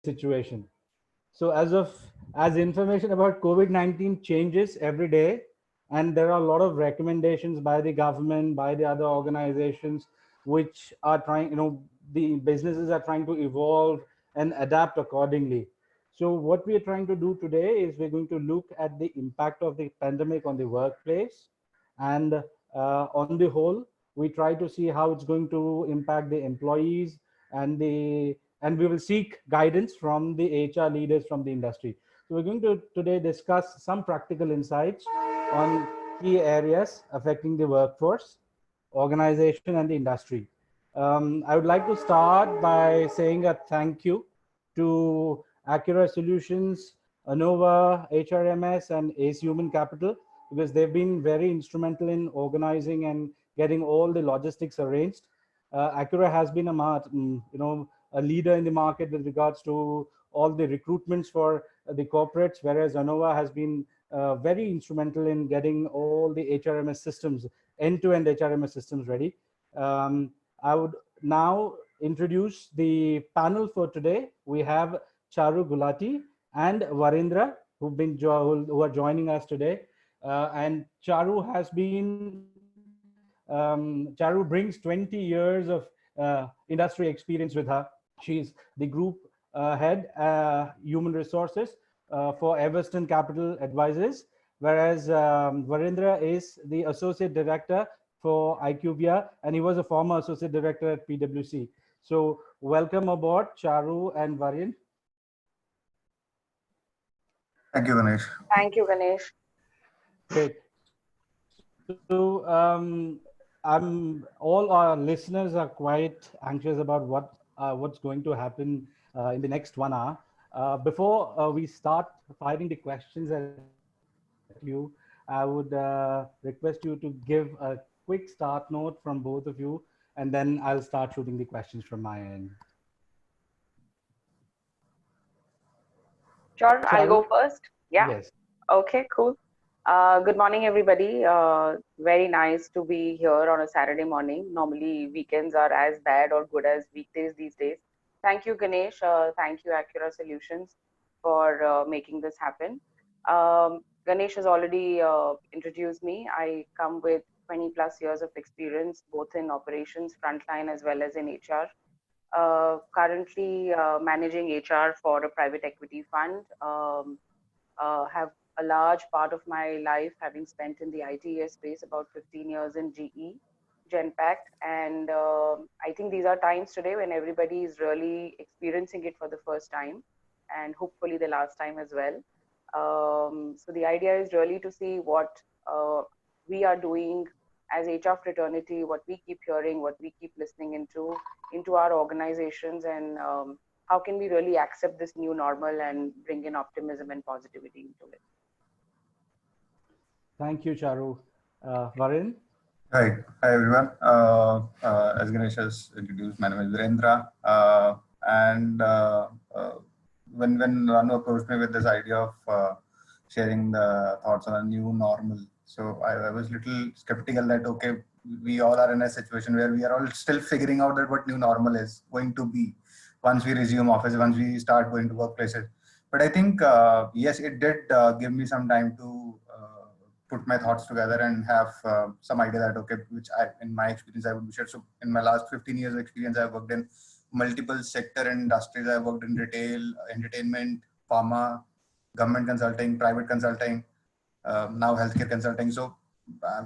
situation. So as information about COVID-19 changes every day, and there are a lot of recommendations by the government, by the other organizations, which are trying, the businesses are trying to evolve and adapt accordingly. So what we are trying to do today is we're going to look at the impact of the pandemic on the workplace, and on the whole, we try to see how it's going to impact the employees, and we will seek guidance from the HR leaders from the industry. So we're going to today discuss some practical insights on key areas affecting the workforce, organization, and the industry. I would like to start by saying a thank you to Acura Solutions, ANOVA, HRMS, and ACE Human Capital, because they've been very instrumental in organizing and getting all the logistics arranged. Acura has been a leader in the market with regards to all the recruitments for the corporates, whereas ANOVA has been very instrumental in getting all the HRMS systems, end-to-end HRMS systems ready. I would now introduce the panel for today. We have Charu Gulati and Varindra, who are joining us today. And Charu brings 20 years of industry experience with her. She's the group head, human resources for Everston Capital Advisors, whereas Varindra is the associate director for IQVIA, and he was a former associate director at PwC. So welcome aboard, Charu and Varun. Thank you, Ganesh. Thank you, Ganesh. Great. So all our listeners are quite anxious about what's going to happen in the next 1 hour. Before we start firing the questions at you, I would request you to give a quick start note from both of you, and then I'll start shooting the questions from my end. Sure, I'll go first. Yeah. Yes. Okay, cool. Good morning, everybody. Very nice to be here on a Saturday morning. Normally, weekends are as bad or good as weekdays these days. Thank you, Ganesh. Thank you, Acura Solutions, for making this happen. Ganesh has already introduced me. I come with 20 plus years of experience, both in operations, frontline, as well as in HR. Currently managing HR for a private equity fund. Have a large part of my life having spent in the ITES space, about 15 years in GE, Genpact. And I think these are times today when everybody is really experiencing it for the first time, and hopefully the last time as well. So the idea is really to see what we are doing as HR fraternity, what we keep hearing, what we keep listening into our organizations, and how can we really accept this new normal and bring in optimism and positivity into it. Thank you, Charu. Varun? Hi everyone. As Ganesh has introduced, my name is Virendra. When Ranu approached me with this idea of sharing the thoughts on a new normal, so I was a little skeptical that, okay, we all are in a situation where we are all still figuring out that what new normal is going to be once we resume office, once we start going to workplaces. But I think, yes, it did give me some time to put my thoughts together and have some idea that, okay, which in my experience, I would share. So in my last 15 years of experience, I've worked in multiple sector industries. I've worked in retail, entertainment, pharma, government consulting, private consulting, now healthcare consulting. So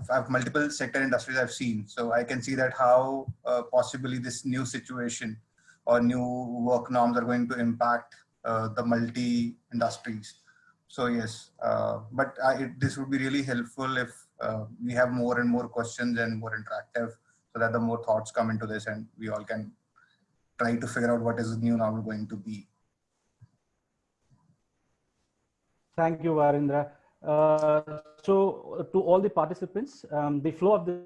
I've multiple sector industries I've seen. So I can see that how possibly this new situation or new work norms are going to impact the multi industries. So yes, but this would be really helpful if we have more and more questions and more interactive, so that the more thoughts come into this and we all can try to figure out what is the new normal going to be. Thank you, Varindra. So to all the participants, the flow of the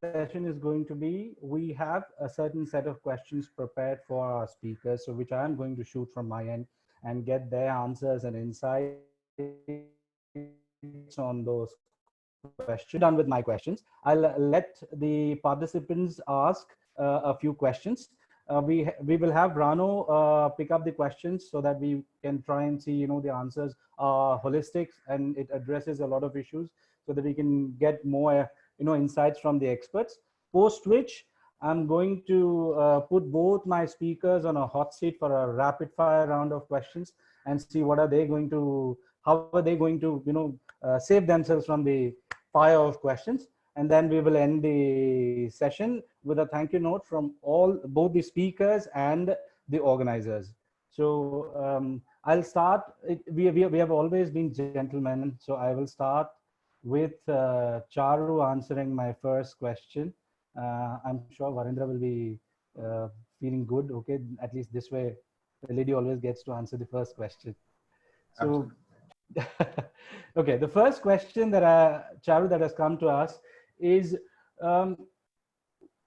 session is going to be, we have a certain set of questions prepared for our speakers, so which I am going to shoot from my end and get their answers and insights on those questions. Done with my questions, I'll let the participants ask a few questions. we will have Rano pick up the questions so that we can try and see, the answers are holistic and it addresses a lot of issues so that we can get more, insights from the experts. Post which, I'm going to put both my speakers on a hot seat for a rapid fire round of questions and see what are they going to, how are they going to, save themselves from the fire of questions. And then we will end the session with a thank you note from both the speakers and the organizers. So I'll start. We have always been gentlemen. So I will start with Charu answering my first question. I'm sure Varindra will be feeling good. Okay, at least this way, the lady always gets to answer the first question. So, okay, the first question that Charu that has come to us is,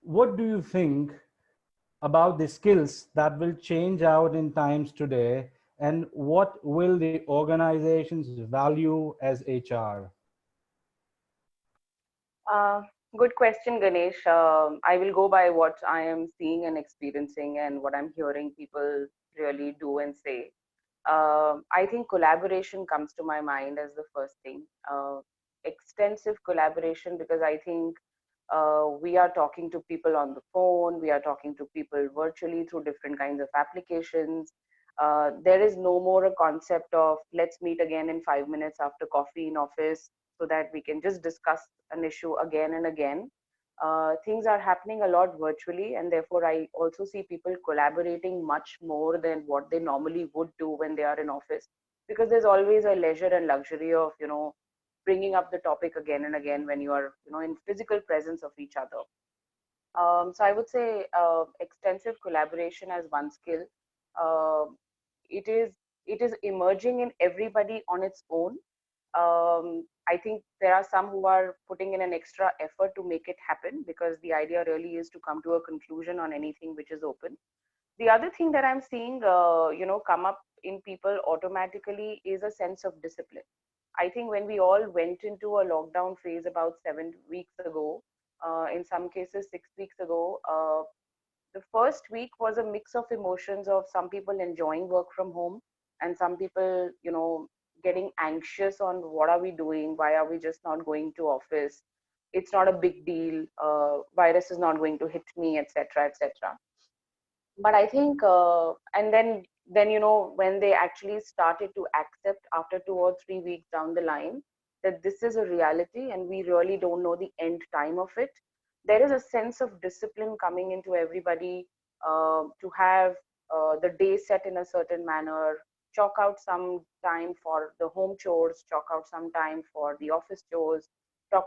what do you think about the skills that will change out in times today, and what will the organizations value as HR? Good question, Ganesh. I will go by what I am seeing and experiencing and what I'm hearing people really do and say. I think collaboration comes to my mind as the first thing. Extensive collaboration, because I think we are talking to people on the phone, we are talking to people virtually through different kinds of applications. There is no more a concept of let's meet again in 5 minutes after coffee in office so that we can just discuss an issue again and again. Things are happening a lot virtually, and therefore I also see people collaborating much more than what they normally would do when they are in office, because there's always a leisure and luxury of bringing up the topic again and again when you are in physical presence of each other. So I would say extensive collaboration as one skill. uh, it is it is emerging in everybody on its own. I think there are some who are putting in an extra effort to make it happen, because the idea really is to come to a conclusion on anything which is open. The other thing that I'm seeing come up in people automatically is a sense of discipline. I think when we all went into a lockdown phase about 7 weeks ago, in some cases 6 weeks ago, the first week was a mix of emotions of some people enjoying work from home and some people, getting anxious on what are we doing, why are we just not going to office, it's not a big deal, virus is not going to hit me, etc., etc. But I think and then when they actually started to accept after 2 or 3 weeks down the line that this is a reality and we really don't know the end time of it, there is a sense of discipline coming into everybody, to have the day set in a certain manner, chalk out some time for the home chores, chalk out some time for the office chores, chalk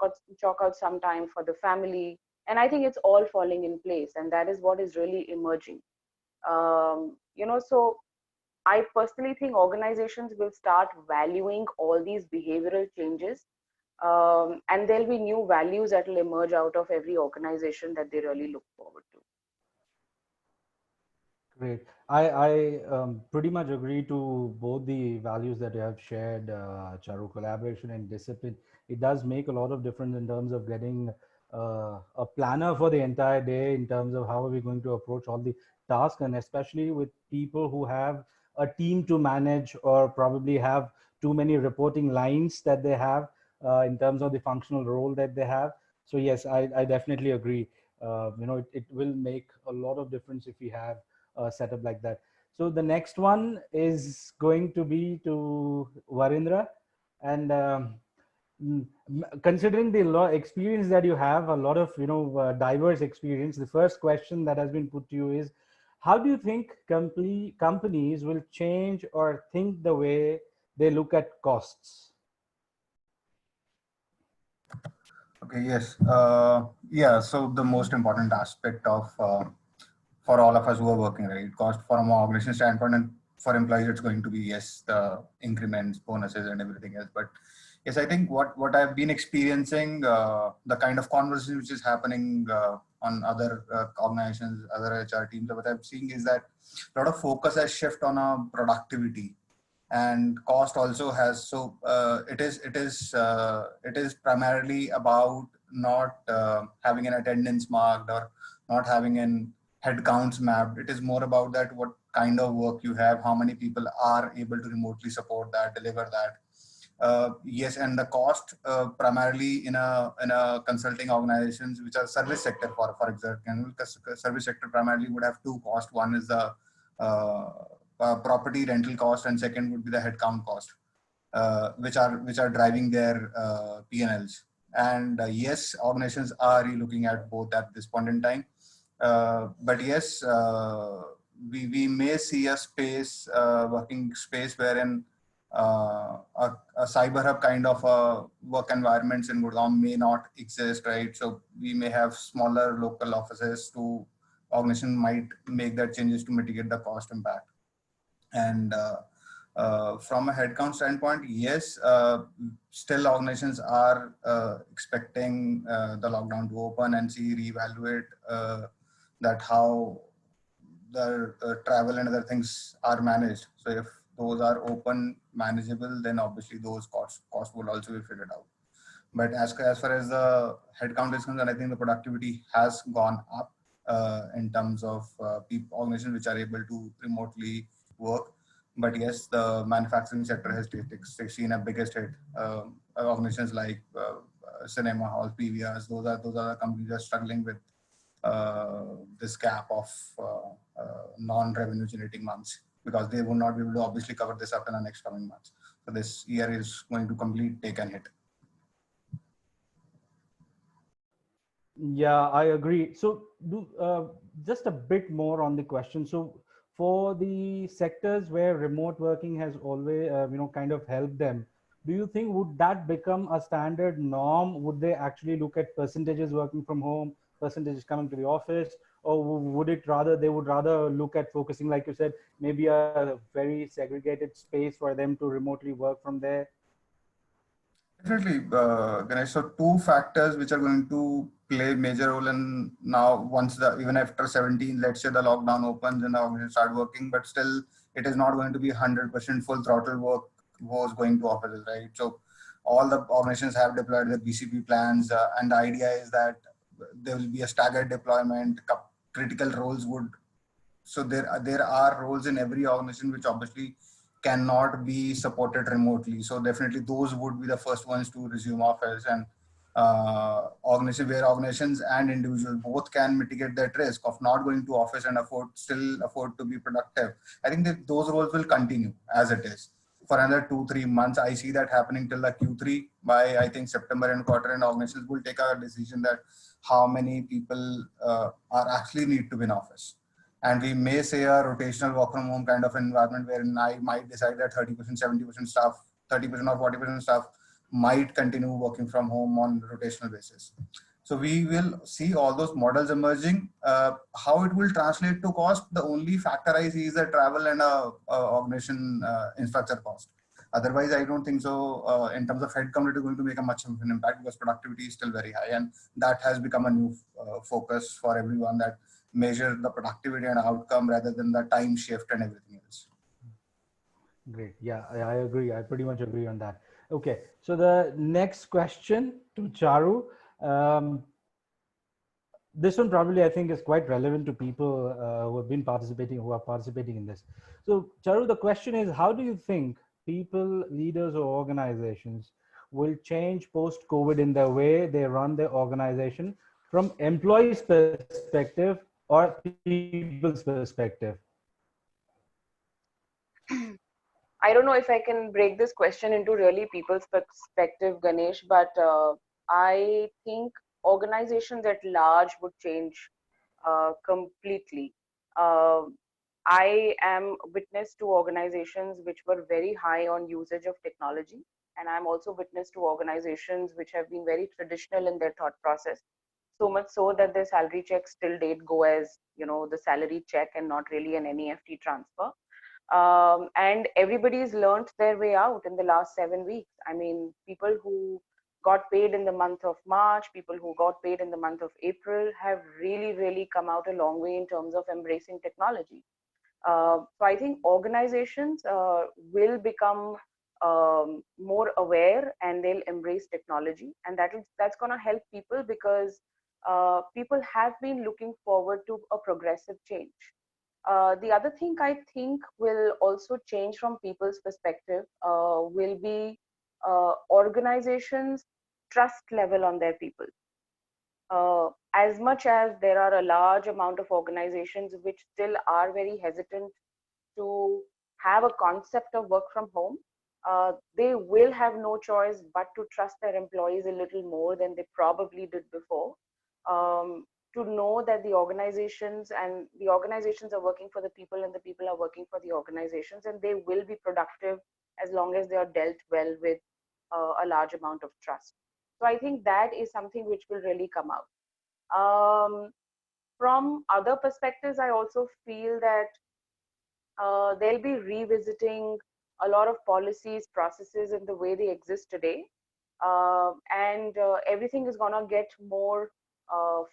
out some time for the family. And I think it's all falling in place, and that is what is really emerging. So I personally think organizations will start valuing all these behavioral changes, and there'll be new values that will emerge out of every organization that they really look forward to. Great. I pretty much agree to both the values that you have shared, Charu. Collaboration and discipline. It does make a lot of difference in terms of getting a planner for the entire day, in terms of how are we going to approach all the tasks, and especially with people who have a team to manage or probably have too many reporting lines that they have in terms of the functional role that they have. So yes, I definitely agree. It will make a lot of difference if we have setup like that. So the next one is going to be to Varindra, and considering the experience that you have, a lot of diverse experience. The first question that has been put to you is, how do you think companies will change or think the way they look at costs? Okay, yes. Yeah, so the most important aspect of for all of us who are working, right? Cost from an organization standpoint, and for employees, it's going to be, yes, the increments, bonuses, and everything else. But yes, I think what I've been experiencing, the kind of conversation which is happening on other organizations, other HR teams, what I'm seeing is that a lot of focus has shifted on productivity, and cost also has. So it is primarily about not having an attendance marked, or not having an headcounts mapped. It is more about that what kind of work you have, how many people are able to remotely support that, deliver that. Yes, and the cost primarily in a consulting organizations which are service sector, for example, service sector primarily would have two costs. One is the property rental cost, and second would be the headcount cost, which are driving their P&Ls. And yes, organizations are looking at both at this point in time. But yes, we may see a space, working space wherein a cyber hub kind of work environments in Gurgaon may not exist, right? So we may have smaller local offices to organization might make that changes to mitigate the cost impact. And from a headcount standpoint, yes, still organizations are expecting the lockdown to open and see reevaluate that how the travel and other things are managed. So if those are open, manageable, then obviously those costs will also be figured out. But as far as the headcount is concerned, I think the productivity has gone up in terms of organizations which are able to remotely work. But yes, the manufacturing sector has seen a biggest hit. Organizations like cinema halls, PVRs, those are the companies that are struggling with this gap of non-revenue generating months, because they will not be able to obviously cover this up in the next coming months. So this year is going to complete take and hit. Yeah, I agree. So just a bit more on the question. So for the sectors where remote working has always, kind of helped them, do you think would that become a standard norm? Would they actually look at percentages working from home, percentages coming to the office, or would they would rather look at focusing, like you said, maybe a very segregated space for them to remotely work from there? Definitely, Ganesh. So two factors which are going to play major role in now once even after 17, let's say the lockdown opens and the organization start working, but still it is not going to be 100% full throttle work was going to offices, right? So all the organizations have deployed their BCP plans, and the idea is that there will be a staggered deployment. Critical roles would, so there are roles in every organization which obviously cannot be supported remotely. So definitely those would be the first ones to resume office, and organizations and individuals both can mitigate that risk of not going to office and still afford to be productive. I think that those roles will continue as it is for another 2-3 months. I see that happening till the Q3. By I think September and quarter, and organizations will take a decision that how many people are actually need to be in office. And we may say a rotational work from home kind of environment wherein I might decide that 30%, 70% staff, 30% or 40% staff might continue working from home on rotational basis. So we will see all those models emerging. How it will translate to cost, the only factor I see is the travel and organization infrastructure cost. Otherwise, I don't think so. In terms of headcount, it is going to make a much of an impact because productivity is still very high, and that has become a new focus for everyone, that measure the productivity and outcome rather than the time shift and everything else. Great. Yeah, I agree. I pretty much agree on that. Okay. So the next question to Charu. This one probably I think is quite relevant to people who are participating in this. So Charu, the question is, how do you think people, leaders or organizations will change post-COVID in the way they run their organization from employees' perspective or people's perspective? I don't know if I can break this question into really people's perspective, Ganesh, but I think organizations at large would change completely. Uh, I am witness to organizations which were very high on usage of technology, and I'm also witness to organizations which have been very traditional in their thought process. So much so that their salary checks till date go as, the salary check and not really an NEFT transfer. And everybody's learned their way out in the last 7 weeks. I mean, people who got paid in the month of March, people who got paid in the month of April have really, really come out a long way in terms of embracing technology. So I think organizations will become more aware, and they'll embrace technology, and that's going to help people because people have been looking forward to a progressive change. The other thing I think will also change from people's perspective will be organizations' trust level on their people. As much as there are a large amount of organizations which still are very hesitant to have a concept of work from home, they will have no choice but to trust their employees a little more than they probably did before. To know that the organizations are working for the people and the people are working for the organizations, and they will be productive as long as they are dealt well with a large amount of trust. So I think that is something which will really come out. From other perspectives, I also feel that they'll be revisiting a lot of policies, processes, and the way they exist today. And everything is going to get more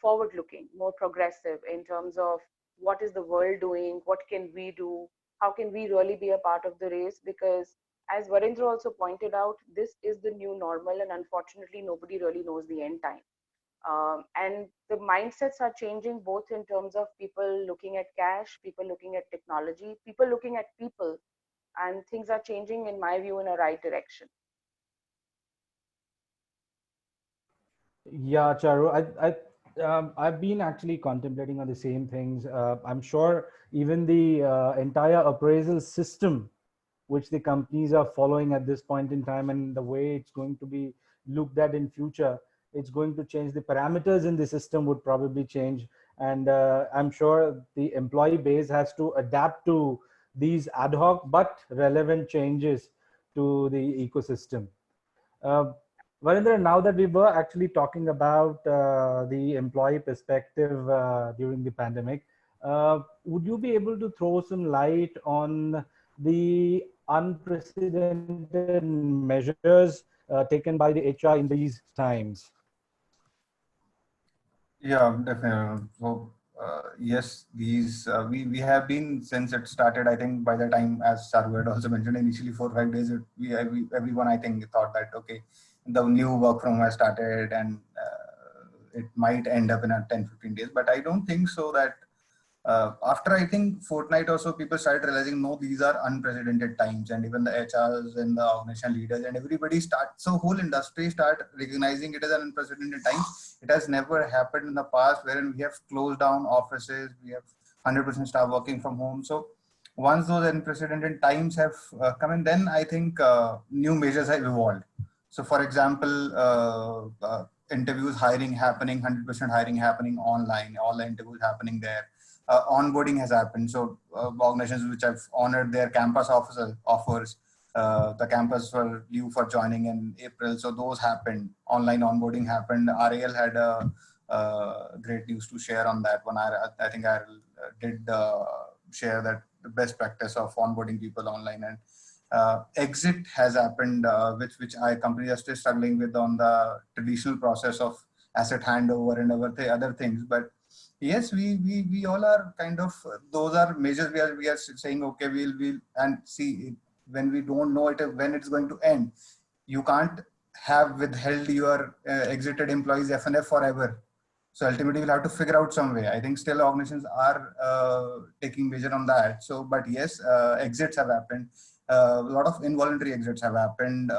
forward looking, more progressive in terms of what is the world doing, what can we do, how can we really be a part of the race? Because as Varendra also pointed out, this is the new normal, and unfortunately, nobody really knows the end time. And the mindsets are changing both in terms of people looking at cash, people looking at technology, people looking at people, and things are changing, in my view, in a right direction. Yeah, Charu, I've been actually contemplating on the same things. I'm sure even the entire appraisal system, which the companies are following at this point in time, and the way it's going to be looked at in future, it's going to change. The parameters in the system would probably change, and I'm sure the employee base has to adapt to these ad hoc but relevant changes to the ecosystem. Uh, Varendra, now that we were actually talking about the employee perspective during the pandemic, would you be able to throw some light on the unprecedented measures taken by the HR in these times? Yeah, definitely. So, yes, these we have been since it started. I think by the time, as Charu had also mentioned, initially 4 or 5 days, everyone I think thought that okay, the new work from home has started and it might end up in a 10-15 days. But I don't think so. That after I think fortnight or so, people started realizing no, these are unprecedented times, and even the HRs and the organization leaders and everybody so whole industry start recognizing it as an unprecedented time. It has never happened in the past, wherein we have closed down offices, we have 100% staff working from home. So once those unprecedented times have come in, then I think new measures have evolved. So for example, interviews, hiring happening, 100% hiring happening online, all the interviews happening there. Onboarding has happened. So organizations which have honored their campus offers, the campus were due for joining in April. So those happened. Online onboarding happened. RAL had great news to share on that one. I think I did share that the best practice of onboarding people online. And exit has happened, which companies are still struggling with on the traditional process of asset handover and other things. But yes, we all are kind of those are measures we are saying okay, we'll and see when we don't know it when it's going to end. You can't have withheld your exited employees FNF forever. So ultimately, we'll have to figure out some way. I think still organizations are taking measure on that. So, but yes, exits have happened. A lot of involuntary exits have happened,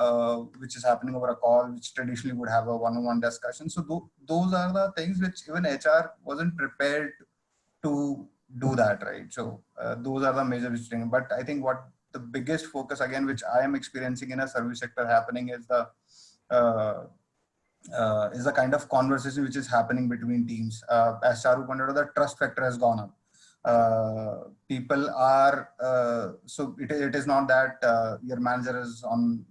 which is happening over a call, which traditionally would have a one-on-one discussion. So those are the things which even HR wasn't prepared to do that, right? So those are the major things. But I think what the biggest focus again, which I am experiencing in a service sector happening is the kind of conversation which is happening between teams. As Charu pointed out, the trust factor has gone up. People are so it is not that your manager is on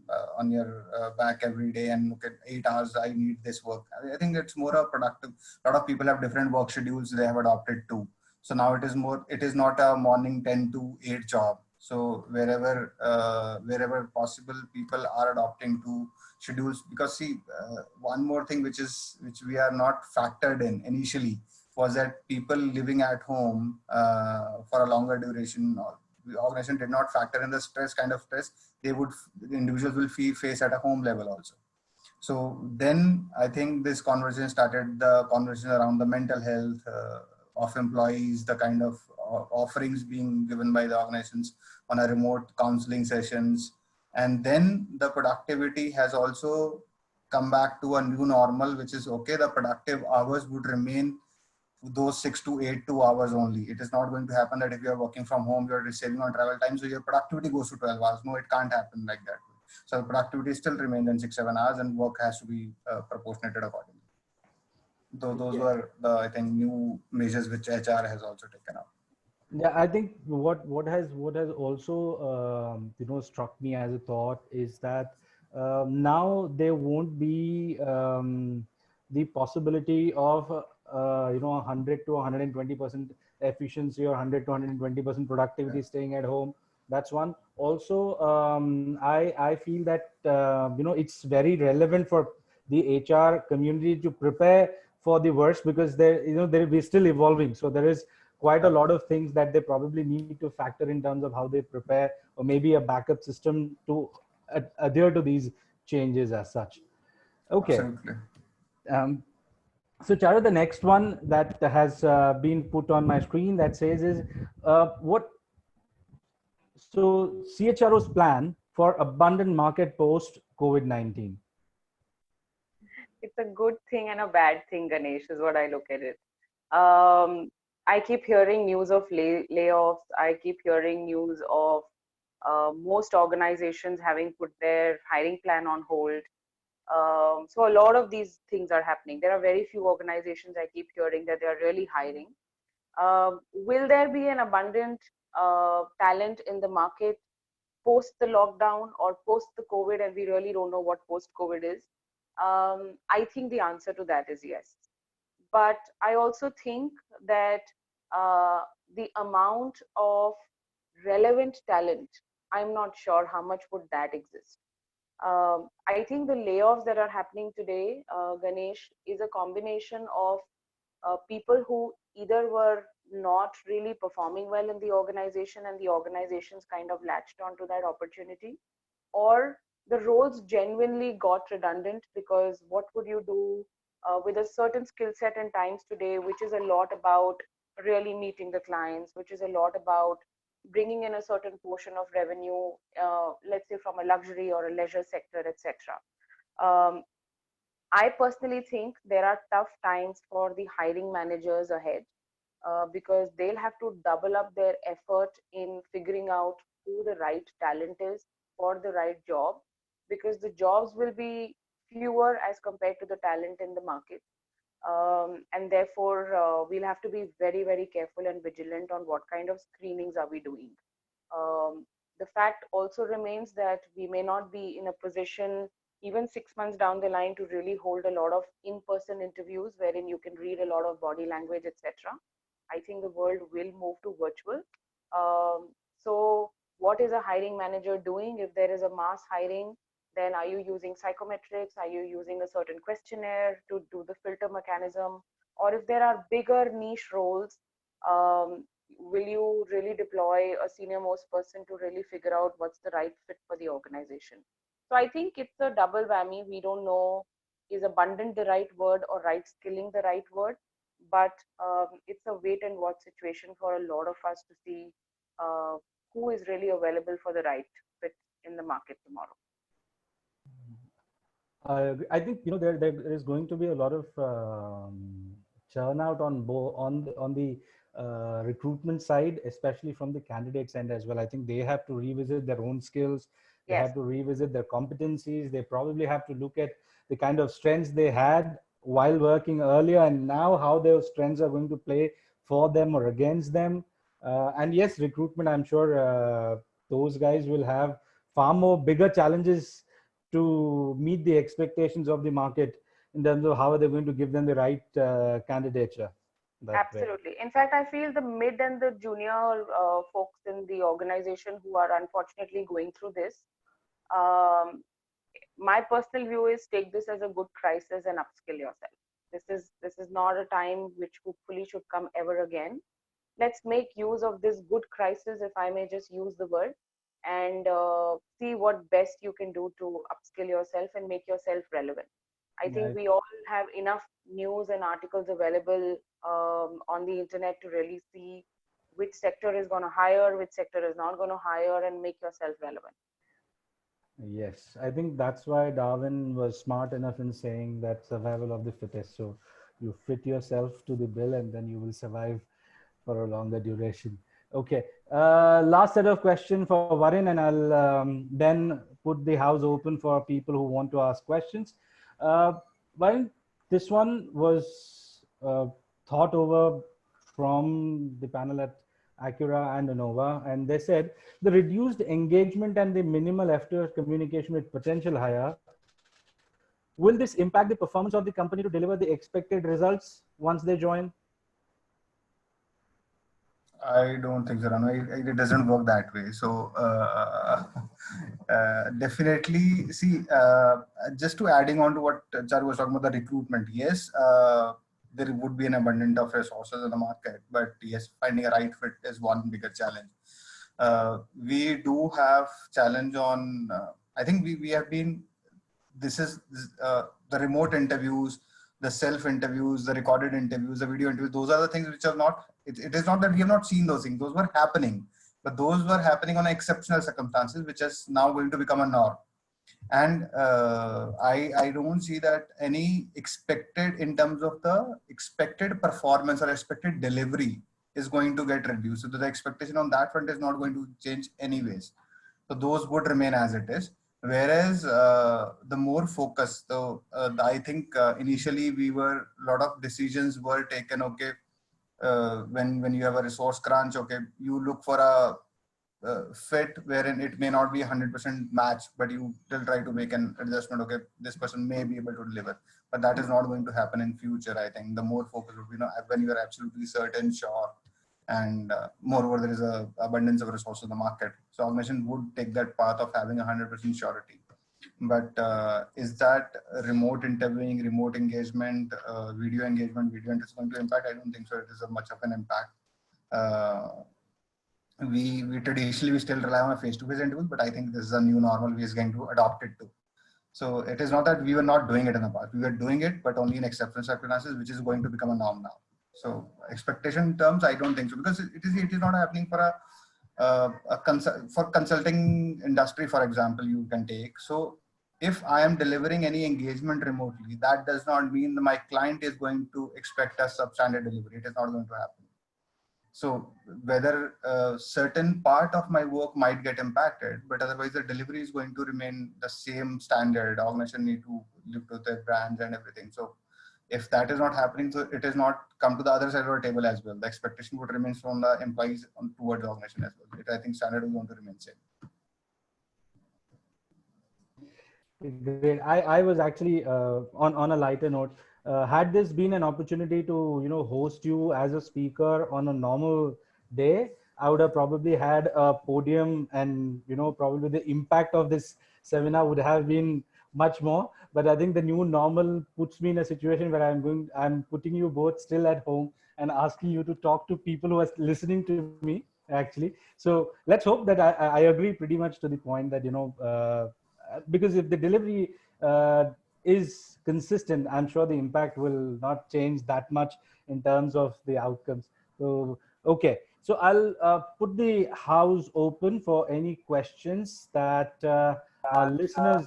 your back every day and look at 8 hours. I need this work. I think it's more a productive. A lot of people have different work schedules they have adopted too. So now it is more. It is not a morning 10 to 8 job. So wherever possible, people are adopting to schedules because see one more thing which we are not factored in initially was that people living at home for a longer duration, the organization did not factor in the stress kind of stress the individuals will face at a home level also. So then I think this conversation started, the conversation around the mental health of employees, the kind of offerings being given by the organizations on a remote counseling sessions. And then the productivity has also come back to a new normal, which is okay, the productive hours would remain those 6 to 8 2 hours only. It is not going to happen that if you are working from home, you're saving on travel time, so your productivity goes to 12 hours. No, it can't happen like that. So productivity still remains in 6 7 hours, and work has to be proportionated accordingly. Though those were the, I think, new measures which HR has also taken up. Yeah, I think what has also struck me as a thought is that now there won't be the possibility of 100 to 120% efficiency or 100 to 120% productivity staying at home. That's one. Also, I feel that it's very relevant for the HR community to prepare for the worst, because we're still evolving. So there is quite a lot of things that they probably need to factor in terms of how they prepare, or maybe a backup system to adhere to these changes as such. Okay. Absolutely. So Charu, the next one that has been put on my screen that says is so CHRO's plan for abundant market post COVID-19. It's a good thing and a bad thing, Ganesh, is what I look at it. I keep hearing news of layoffs. I keep hearing news of most organizations having put their hiring plan on hold. So a lot of these things are happening. There are very few organizations I keep hearing that they are really hiring. Will there be an abundant talent in the market post the lockdown or post the COVID? And we really don't know what post COVID is. I think the answer to that is yes. But I also think that the amount of relevant talent, I'm not sure how much would that exist. I think the layoffs that are happening today, Ganesh, is a combination of people who either were not really performing well in the organization and the organizations kind of latched onto that opportunity, or the roles genuinely got redundant, because what would you do with a certain skill set in times today, which is a lot about really meeting the clients, which is a lot about bringing in a certain portion of revenue, let's say from a luxury or a leisure sector, etc. Um, I personally think there are tough times for the hiring managers ahead, because they'll have to double up their effort in figuring out who the right talent is for the right job, because the jobs will be fewer as compared to the talent in the market. And therefore, we'll have to be very, very careful and vigilant on what kind of screenings are we doing. The fact also remains that we may not be in a position even 6 months down the line to really hold a lot of in-person interviews wherein you can read a lot of body language, etc. I think the world will move to virtual. So what is a hiring manager doing? If there is a mass hiring, then are you using psychometrics? Are you using a certain questionnaire to do the filter mechanism? Or if there are bigger niche roles, will you really deploy a senior most person to really figure out what's the right fit for the organization? So I think it's a double whammy. We don't know, is abundant the right word or right skilling the right word, but it's a wait and watch situation for a lot of us to see uh, who is really available for the right fit in the market tomorrow. I think there is going to be a lot of churn out on the recruitment side, especially from the candidates end as well. I think they have to revisit their own skills. They Yes. have to revisit their competencies. They probably have to look at the kind of strengths they had while working earlier, and now how those strengths are going to play for them or against them. And yes, recruitment, I'm sure those guys will have far more bigger challenges to meet the expectations of the market in terms of how are they going to give them the right candidature. Absolutely. In fact, I feel the mid and the junior folks in the organization who are unfortunately going through this, um, my personal view is take this as a good crisis and upskill yourself. This is not a time which hopefully should come ever again. Let's make use of this good crisis, if I may just use the word, and see what best you can do to upskill yourself and make yourself relevant. I think we all have enough news and articles available on the internet to really see which sector is going to hire, which sector is not going to hire, and make yourself relevant. Yes, I think that's why Darwin was smart enough in saying that survival of the fittest. So you fit yourself to the bill and then you will survive for a longer duration. Okay, last set of questions for Varun, and I'll then put the house open for people who want to ask questions. Varun, this one was thought over from the panel at Acura and Innova, and they said the reduced engagement and the minimal after communication with potential hire, will this impact the performance of the company to deliver the expected results once they join? I don't think so, Ranu. It doesn't work that way. So definitely, see, just to adding on to what Charu was talking about, the recruitment. Yes, there would be an abundance of resources in the market, but yes, finding a right fit is one bigger challenge. We do have challenge on. I think we have been. This is the remote interviews, the self interviews, the recorded interviews, the video interviews. Those are the things which are not. It is not that we have not seen those things. Those were happening, but those were happening on exceptional circumstances, which is now going to become a norm. And I don't see that any expected in terms of the expected performance or expected delivery is going to get reduced. So the expectation on that front is not going to change anyways. So those would remain as it is. Whereas the more focus, so I think initially a lot of decisions were taken. Okay, when you have a resource crunch, okay, you look for a fit wherein it may not be 100% match, but you still try to make an adjustment. Okay, this person may be able to deliver, but that is not going to happen in future. I think the more focus would be, when you are absolutely certain, sure, and moreover there is a abundance of resources in the market, so organization would take that path of having 100% surety. But is that remote interviewing, remote engagement, video engagement, video interest going to impact? I don't think so. It is a much of an impact. We traditionally still rely on a face-to-face interview, but I think this is a new normal we is going to adopt it to. So it is not that we were not doing it in the past. We were doing it, but only in exceptional circumstances, which is going to become a norm now. So expectation terms, I don't think so, because it is not happening for for consulting industry, for example, you can take. So if I am delivering any engagement remotely, that does not mean that my client is going to expect a substandard delivery. It is not going to happen. So whether a certain part of my work might get impacted, but otherwise the delivery is going to remain the same standard. Organization need to live to their brands and everything. So if that is not happening, so it is not come to the other side of the table as well. The expectation would remain from the employees towards the organization as well. I think standard is going to remain same. Great. I was actually on a lighter note. Had this been an opportunity to host you as a speaker on a normal day, I would have probably had a podium, and probably the impact of this seminar would have been much more. But I think the new normal puts me in a situation where I'm putting you both still at home and asking you to talk to people who are listening to me actually. So let's hope that I agree pretty much to the point that because if the delivery is consistent, I'm sure the impact will not change that much in terms of the outcomes. So, okay. So I'll put the house open for any questions that our listeners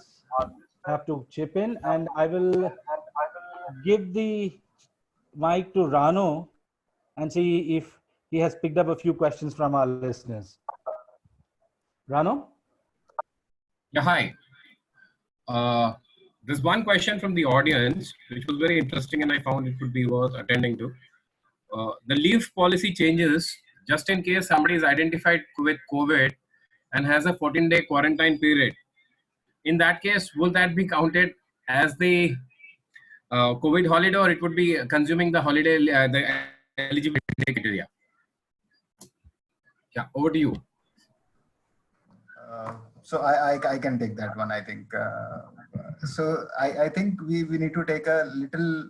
have to chip in, and I will give the mic to Rano and see if he has picked up a few questions from our listeners. Rano? Yeah, hi. There's one question from the audience, which was very interesting, and I found it would be worth attending to. The leave policy changes just in case somebody is identified with COVID and has a 14-day quarantine period. In that case, will that be counted as the COVID holiday, or it would be consuming the holiday, the eligibility criteria? Yeah, over to you. So I can take that one, I think. So I think we need to take a little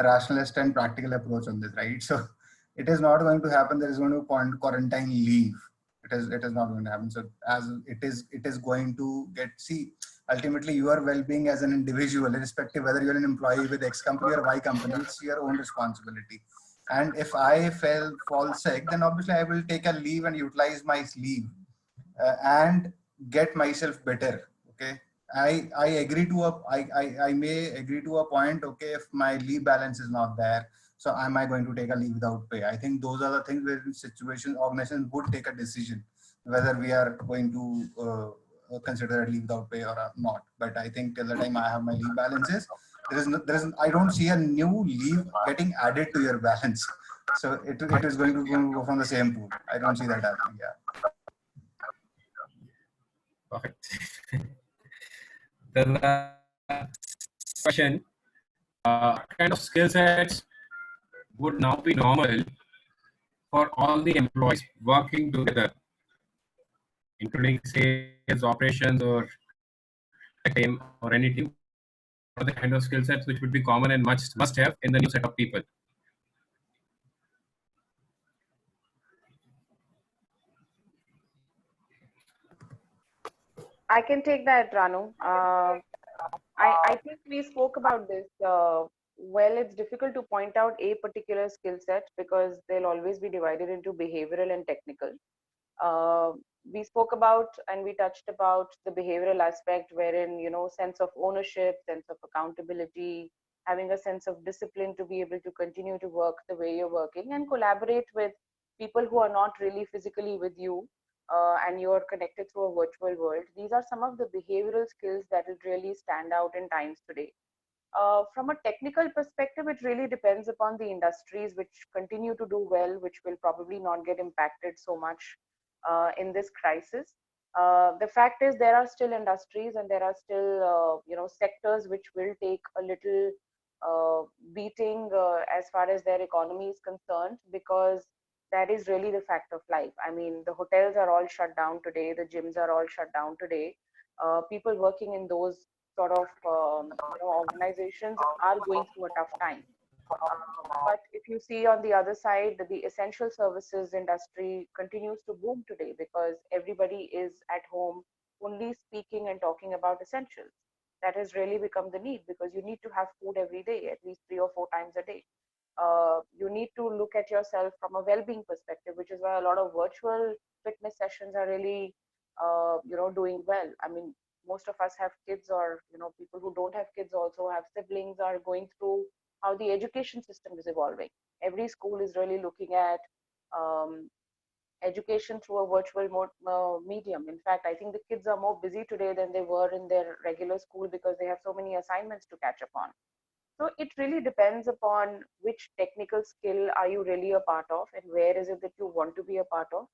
rationalist and practical approach on this, right? So it is not going to happen. There is going to be quarantine leave. It is not going to happen. So as it is going to get, see, ultimately your well-being as an individual, irrespective whether you're an employee with X company or Y company, it's your own responsibility. And if I fall sick, then obviously I will take a leave and utilize my leave and get myself better. Okay. I agree to I may agree to a point. Okay, if my leave balance is not there, so am I going to take a leave without pay? I think those are the things where in situations organizations would take a decision whether we are going to consider a leave without pay or not. But I think till the time I have my leave balances, I don't see a new leave getting added to your balance. So it is going to go from the same pool. I don't see that happening. Yeah. Perfect. The question, kind of skill sets would now be normal for all the employees working together, including sales, operations, or a team or any team, or the kind of skill sets which would be common and must have in the new set of people? I can take that, Ranu. I think we spoke about this. Well, it's difficult to point out a particular skill set because they'll always be divided into behavioral and technical. Uh, we spoke about and we touched about the behavioral aspect, wherein, you know, sense of ownership, sense of accountability, having a sense of discipline to be able to continue to work the way you're working and collaborate with people who are not really physically with you, and you're connected through a virtual world. These are some of the behavioral skills that will really stand out in times today. From a technical perspective, it really depends upon the industries which continue to do well, which will probably not get impacted so much in this crisis. The fact is, there are still industries and there are still, you know, sectors which will take a little beating as far as their economy is concerned, because that is really the fact of life. I mean, the hotels are all shut down today, the gyms are all shut down today. People working in those sort of you know, organizations are going through a tough time. But if you see on the other side, the essential services industry continues to boom today because everybody is at home only speaking and talking about essentials. That has really become the need because you need to have food every day, at least 3 or 4 times a day. You need to look at yourself from a well-being perspective, which is why a lot of virtual fitness sessions are really, you know, doing well. I mean, most of us have kids, or, you know, people who don't have kids also have siblings, are going through how the education system is evolving. Every school is really looking at um, education through a virtual medium. In fact, I think the kids are more busy today than they were in their regular school because they have so many assignments to catch up on. So it really depends upon which technical skill are you really a part of and where is it that you want to be a part of,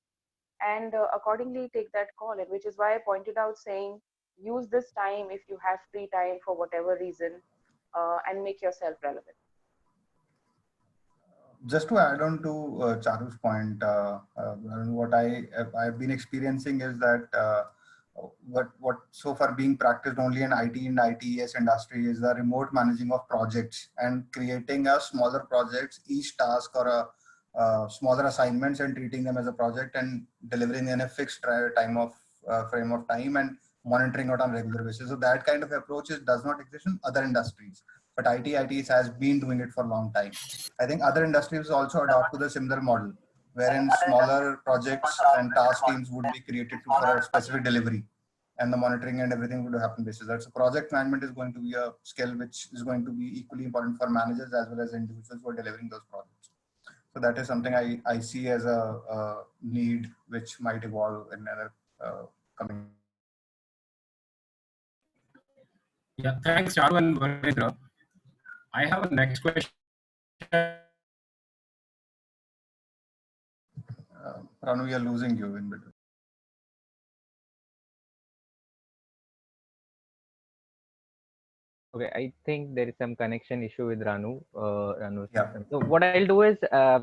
and accordingly take that call. And which is why I pointed out saying use this time if you have free time for whatever reason, and make yourself relevant. Just to add on to Charu's point, what I've been experiencing is that what so far being practiced only in IT and ITES industry is the remote managing of projects and creating a smaller projects, each task or a smaller assignments, and treating them as a project and delivering in a fixed time of frame of time and monitoring it on a regular basis. So that kind of approach does not exist in other industries, but ITES has been doing it for a long time. I think other industries also adopt to the similar model, wherein smaller projects and task teams would be created for a specific delivery, and the monitoring and everything would happen basis that. So project management is going to be a skill which is going to be equally important for managers as well as individuals who are delivering those projects. So that is something I see as a need which might evolve in another coming. Yeah, thanks, Charu and Varendra. I have a next question. Ranu, we are losing you in between. Okay, I think there is some connection issue with Ranu. Yeah. So what I'll do is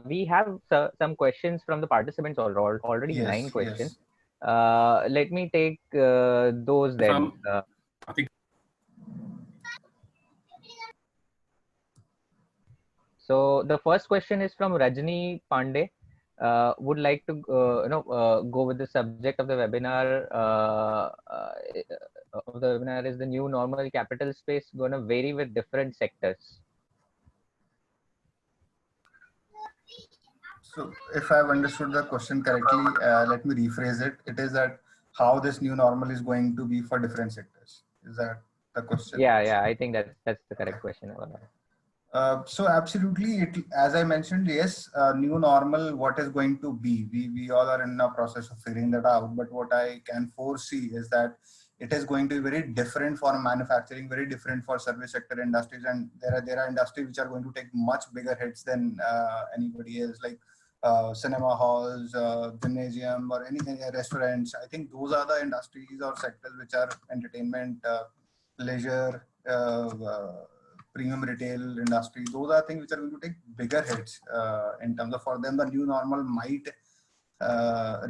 we have some questions from the participants already. Yes, 9 questions. yes. Let me take those then. So the first question is from Rajni Pandey. would like to go with the subject of the webinar. Of the webinar is the new normal capital space going to vary with different sectors? So if I've understood the question correctly, let me rephrase it. It is that how this new normal is going to be for different sectors. Is that the question? Yeah. I think that's the correct question. So absolutely, as I mentioned, yes, new normal, what is going to be? We all are in a process of figuring that out. But what I can foresee is that it is going to be very different for manufacturing, very different for service sector industries, and there are industries which are going to take much bigger hits than anybody else, like cinema halls, gymnasium, or anything, restaurants. I think those are the industries or sectors which are entertainment, leisure, premium retail industry. Those are things which are going to take bigger hits in terms of, for them, the new normal might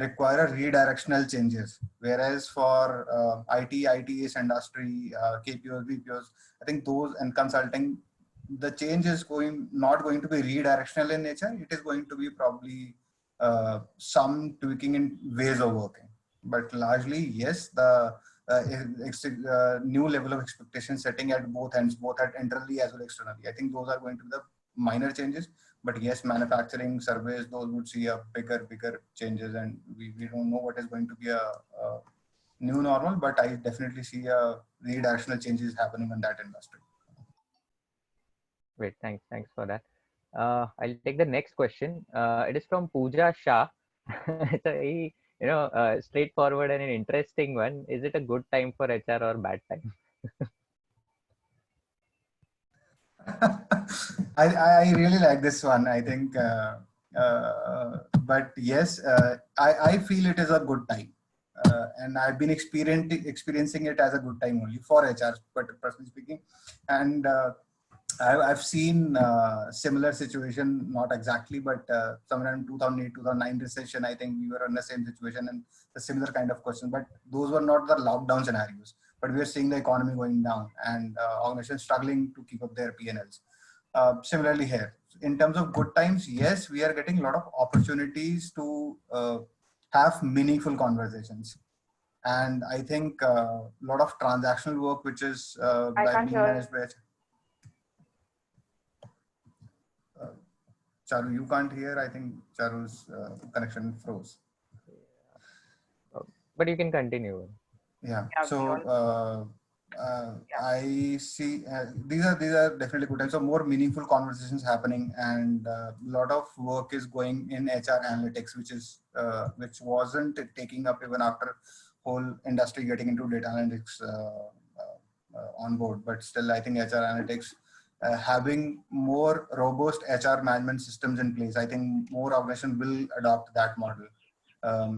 require a redirectional changes. Whereas for IT's industry, KPOs, BPOs, I think those, and consulting, the change is not going to be redirectional in nature. It is going to be probably some tweaking in ways of working. But largely, yes, the new level of expectation setting at both ends, both at internally as well externally. I think those are going to be the minor changes. But yes, manufacturing, service, those would see a bigger changes, and we don't know what is going to be a new normal. But I definitely see a redirectional changes happening in that industry. Great, thanks for that. I'll take the next question. It is from Pooja Shah. It's a very straightforward and an interesting one. Is it a good time for HR or bad time? I really like this one. I think, but yes, I feel it is a good time, and I've been experiencing it as a good time only for HR, but personally speaking, and I've seen similar situation, not exactly, but somewhere in 2008, 2009 recession, I think we were in the same situation and a similar kind of question, but those were not the lockdown scenarios. But we are seeing the economy going down and organizations struggling to keep up their P&Ls. Similarly here, in terms of good times, yes, we are getting a lot of opportunities to have meaningful conversations. And I think a lot of transactional work, which is being managed by Charu, you can't hear. I think Charu's connection froze. But you can continue. Yeah. So I see these are definitely good times. So more meaningful conversations happening, and a lot of work is going in HR analytics, which wasn't taking up even after whole industry getting into data analytics on board. But still, I think HR analytics. Having more robust HR management systems in place, I think more organizations will adopt that model.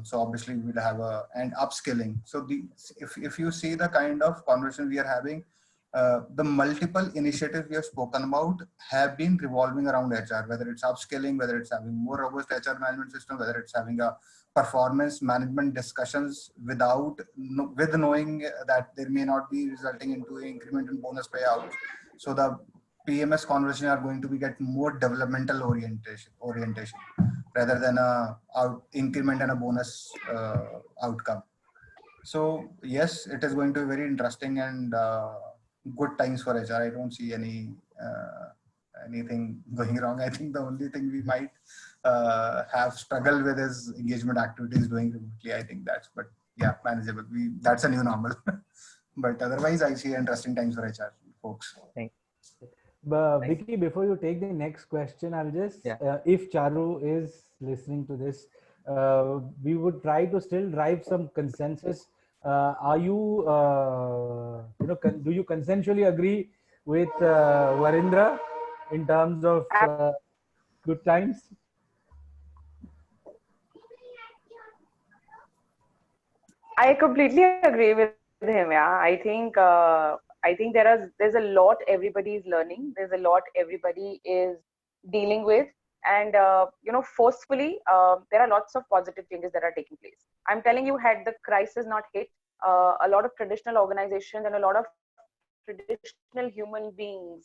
So obviously we'll have and upskilling. So if you see the kind of conversation we are having, the multiple initiatives we have spoken about have been revolving around HR, whether it's upskilling, whether it's having more robust HR management system, whether it's having a performance management discussions with knowing that there may not be resulting into increment and bonus payouts. So the PMS conversation are going to get more developmental orientation rather than a increment and a bonus outcome. So yes, it is going to be very interesting and good times for HR. I don't see anything going wrong. I think the only thing we might have struggled with is engagement activities doing remotely. I think but yeah, manageable. That's a new normal. But otherwise, I see interesting times for HR folks. Thanks. Vicky, before you take the next question, I'll just, if Charu is listening to this, we would try to still drive some consensus. Are you, do you consensually agree with Varindra in terms of good times? I completely agree with him. Yeah, I think there's a lot everybody is learning. There's a lot everybody is dealing with, and forcefully there are lots of positive changes that are taking place. I'm telling you, had the crisis not hit, a lot of traditional organizations and a lot of traditional human beings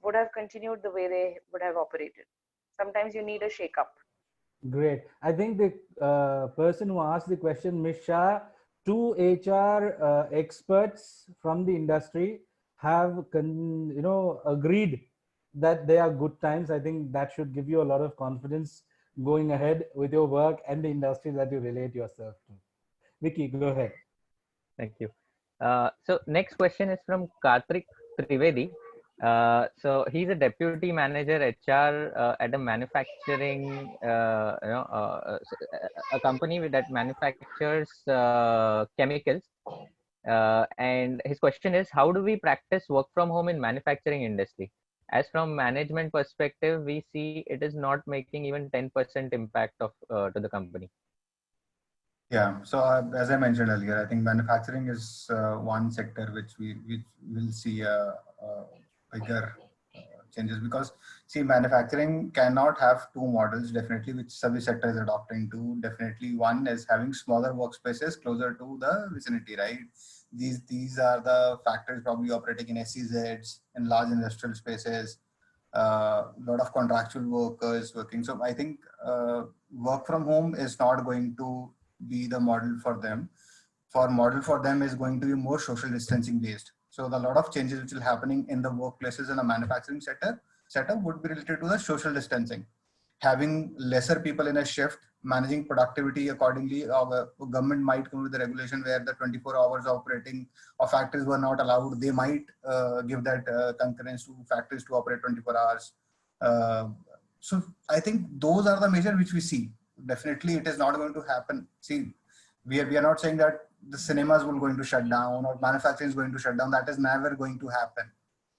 would have continued the way they would have operated. Sometimes you need a shake-up. Great. I think the person who asked the question, Ms. Shah, two HR experts from the industry have, agreed that they are good times. I think that should give you a lot of confidence going ahead with your work and the industry that you relate yourself to. Vicky, go ahead. Thank you. So next question is from Karthik Trivedi. So he's a deputy manager HR at a manufacturing, a company that manufactures chemicals. And his question is, how do we practice work from home in manufacturing industry? As from management perspective, we see it is not making even 10% impact of to the company. Yeah. So as I mentioned earlier, I think manufacturing is one sector which we will see bigger changes, because see, manufacturing cannot have two models definitely, which service sector is adopting to. Definitely one is having smaller workspaces closer to the vicinity, right? These are the factories probably operating in SEZs, in large industrial spaces, a lot of contractual workers working. So I think work from home is not going to be the model for them. Model for them is going to be more social distancing based. So the lot of changes which will happening in the workplaces in a manufacturing setup would be related to the social distancing, having lesser people in a shift, managing productivity accordingly. Government might come with a regulation where the 24 hours operating of factories were not allowed. They might give that concurrence to factories to operate 24 hours. So I think those are the measures which we see. Definitely it is not going to happen. See, we are not saying that the cinemas will going to shut down or manufacturing is going to shut down. That is never going to happen,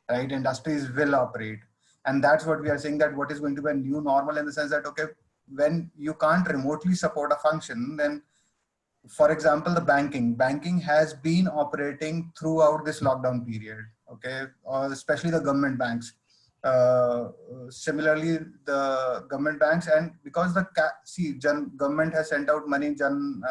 right? Industries will operate. And that's what we are saying, that what is going to be a new normal, in the sense that, okay, when you can't remotely support a function, then for example, the banking has been operating throughout this lockdown period, okay, or especially the government banks. Similarly, the government banks, and because government has sent out money in Jan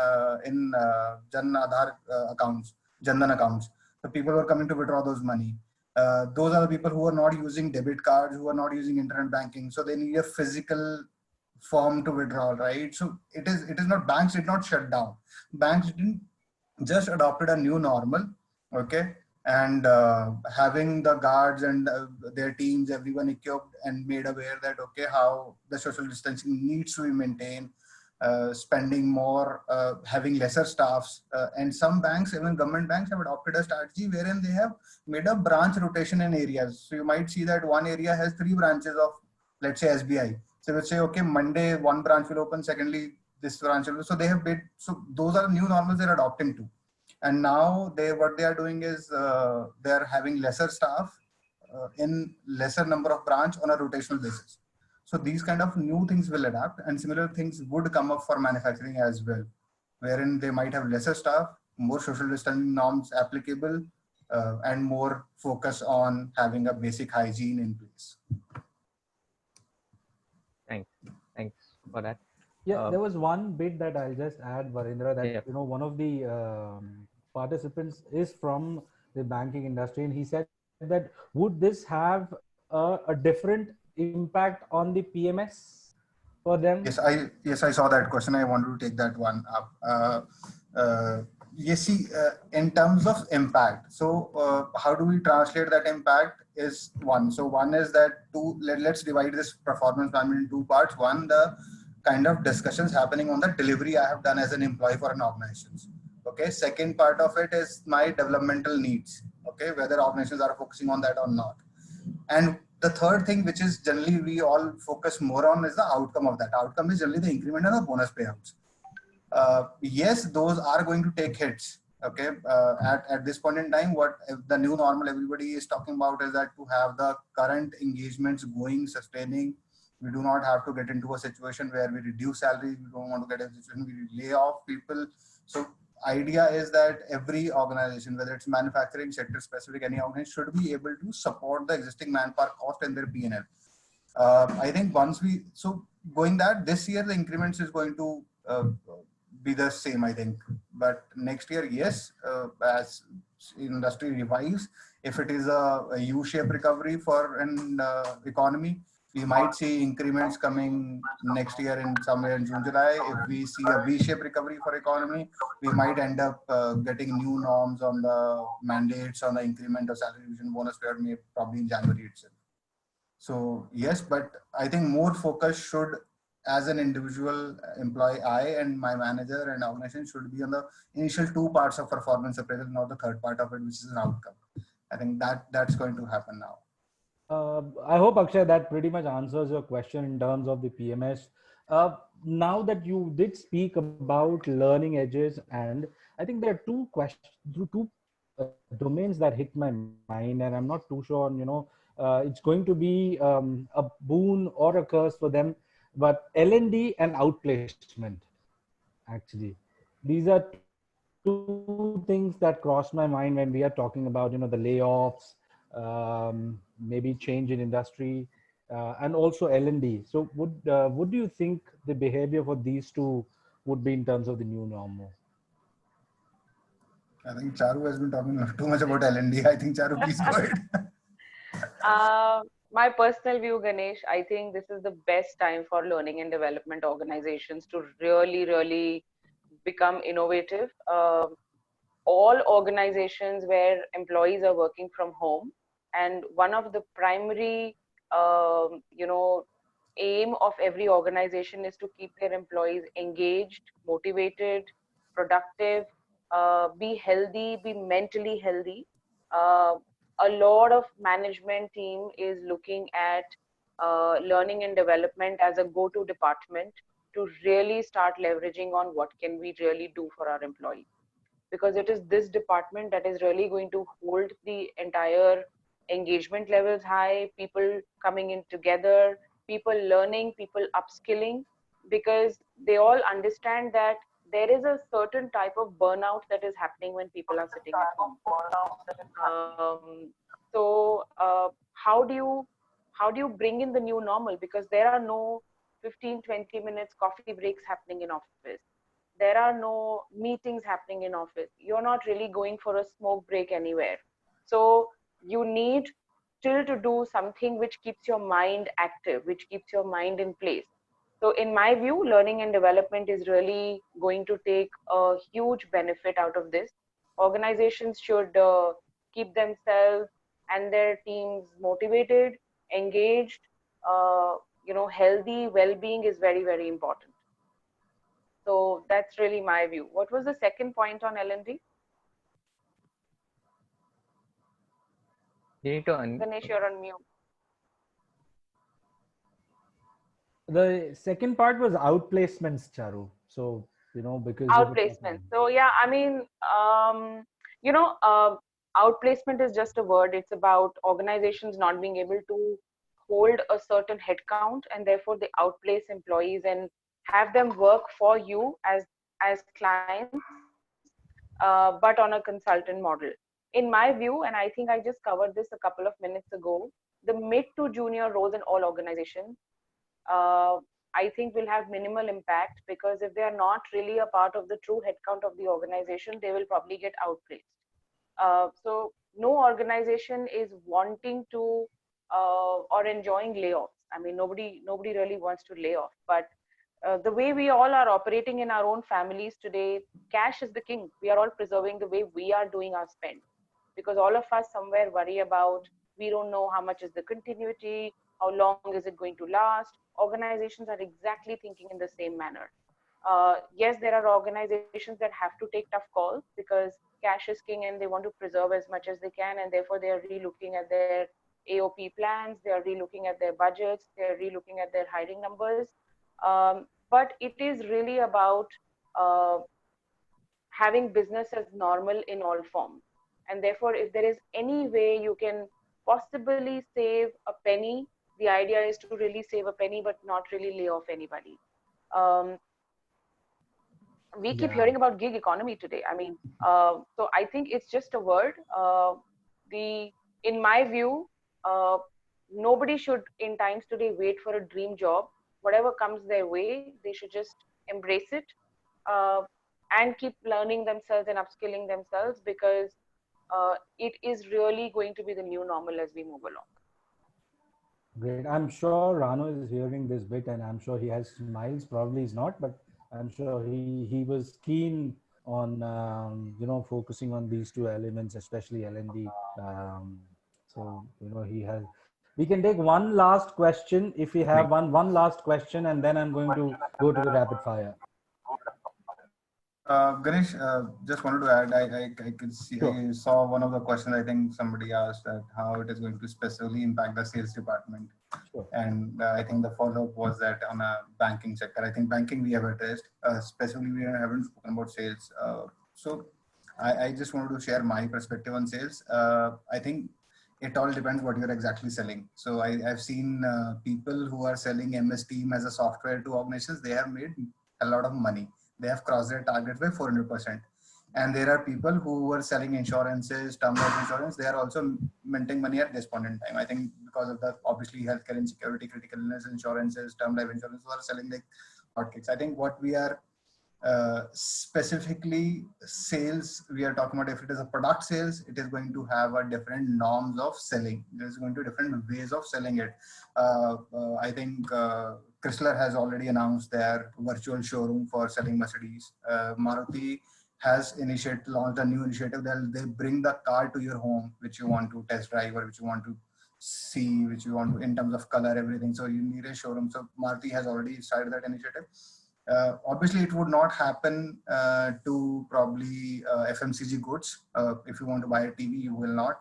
Aadhaar accounts, Jandan accounts. So people were coming to withdraw those money. Those are the people who are not using debit cards, who are not using internet banking. So they need a physical form to withdraw, right? So it is not, banks did not shut down. Banks didn't just adopted a new normal, okay? And having the guards and their teams, everyone equipped and made aware that, okay, how the social distancing needs to be maintained, spending more, having lesser staffs. And some banks, even government banks, have adopted a strategy wherein they have made a branch rotation in areas. So you might see that one area has 3 branches of, let's say, SBI. So we'll say, okay, Monday, one branch will open, secondly, this branch will, so they have made, so those are new normals they're adopting to. And now what they are doing is they're having lesser staff in lesser number of branch on a rotational basis. So these kind of new things will adapt, and similar things would come up for manufacturing as well, wherein they might have lesser staff, more social distancing norms applicable, and more focus on having a basic hygiene in place. Thanks for that. Yeah, there was one bit that I'll just add, Varendra, that Yeah. one of the participants is from the banking industry, and he said that would this have a different impact on the PMS for them? Yes, I saw that question. I wanted to take that one up. Yes, see, in terms of impact, so how do we translate that impact is one. So one is that let's divide this performance management in 2 parts. One, the kind of discussions happening on the delivery I have done as an employee for an organization. Okay. Second part of it is my developmental needs. Okay. Whether organizations are focusing on that or not. And the third thing, which is generally we all focus more on, is the outcome of that. Outcome is generally the increment and the bonus payouts. Yes, those are going to take hits. Okay. At this point in time, what the new normal everybody is talking about is that to have the current engagements going, sustaining, we do not have to get into a situation where we reduce salaries. We don't want to get a situation we lay off people. So idea is that every organization, whether it's manufacturing sector specific, any organization should be able to support the existing manpower cost in their P&L. I think going that, this year the increments is going to be the same, I think. But next year, yes, as industry revives, if it is a U-shaped recovery for an economy, We might see increments coming next year in somewhere in June, July. If we see a V-shaped recovery for economy, we might end up getting new norms on the mandates on the increment of salary revision bonus payout may probably in January itself. So yes, but I think more focus should, as an individual employee, I and my manager and organization should be on the initial two parts of performance appraisal, not the third part of it, which is an outcome. I think that's going to happen now. I hope, Akshay, that pretty much answers your question in terms of the PMS. Now that you did speak about learning edges, and I think there are two questions, two domains that hit my mind, and I'm not too sure, it's going to be a boon or a curse for them, but L&D and outplacement, actually. These are two things that cross my mind when we are talking about, the layoffs, maybe change in industry, and also L&D. So would you think the behavior for these two would be in terms of the new normal? I think Charu has been talking too much about L&D. I think Charu, please go ahead. My personal view, Ganesh, I think this is the best time for learning and development organizations to really, really become innovative. All organizations where employees are working from home, and one of the primary aim of every organization is to keep their employees engaged, motivated, productive, be healthy, be mentally healthy. A lot of management team is looking at learning and development as a go-to department to really start leveraging on what can we really do for our employees, because it is this department that is really going to hold the entire engagement levels high, people coming in together, people learning, people upskilling, because they all understand that there is a certain type of burnout that is happening when people are sitting at home. How do you bring in the new normal, because there are no 15-20 minutes coffee breaks happening in office, there are no meetings happening in office, you're not really going for a smoke break anywhere, so you need still to do something which keeps your mind active, which keeps your mind in place. So in my view, learning and development is really going to take a huge benefit out of this. Organizations should keep themselves and their teams motivated, engaged, healthy. Well-being is very, very important. So that's really my view. What was the second point on L&D? You need to Ganesh, you're on mute. The second part was outplacements, Charu. So, because Outplacement. So yeah, I mean, outplacement is just a word. It's about organizations not being able to hold a certain headcount, and therefore they outplace employees and have them work for you as clients, but on a consultant model. In my view, and I think I just covered this a couple of minutes ago, the mid to junior roles in all organizations, I think will have minimal impact, because if they are not really a part of the true headcount of the organization, they will probably get outplaced. So no organization is wanting to or enjoying layoffs. I mean, nobody really wants to lay off, but the way we all are operating in our own families today, cash is the king. We are all preserving the way we are doing our spend, because all of us somewhere worry about, we don't know how much is the continuity, how long is it going to last. Organizations are exactly thinking in the same manner. Yes, there are organizations that have to take tough calls because cash is king and they want to preserve as much as they can, and therefore they are re-looking at their AOP plans, they are re-looking at their budgets, they are re-looking at their hiring numbers. But it is really about having business as normal in all forms. And therefore, if there is any way you can possibly save a penny, the idea is to really save a penny, but not really lay off anybody. We keep hearing about gig economy today. I mean, so I think it's just a word. In my view, nobody should in times today wait for a dream job. Whatever comes their way, they should just embrace it and keep learning themselves and upskilling themselves, because it is really going to be the new normal as we move along. Great. I'm sure Rano is hearing this bit, and I'm sure he has smiles. Probably he's not, but I'm sure he was keen on focusing on these two elements, especially L&D. So he has. We can take one last question if we have one last question, and then I'm going to go to the rapid fire. Ganesh, just wanted to add, I could see, Sure. I saw one of the questions, I think somebody asked that how it is going to specifically impact the sales department. Sure. And I think the follow-up was that on a banking sector, I think banking we have addressed, specifically we haven't spoken about sales. So I just wanted to share my perspective on sales. I think it all depends what you're exactly selling. So I've seen people who are selling MS Team as a software to organizations, they have made a lot of money. They have crossed their target by 400%. And there are people who were selling insurances, term life insurance. They are also minting money at this point in time. I think because of the obviously healthcare insecurity, critical illness insurances, term life insurance are selling like hotcakes. I think what we are specifically sales, we are talking about if it is a product sales, it is going to have a different norms of selling. There's going to be different ways of selling it. I think Chrysler has already announced their virtual showroom for selling Mercedes. Maruti has launched a new initiative that they bring the car to your home, which you want to test drive or which you want to see, which you want to in terms of color, everything. So you need a showroom. So Maruti has already started that initiative. Obviously, it would not happen to probably FMCG goods. If you want to buy a TV, you will not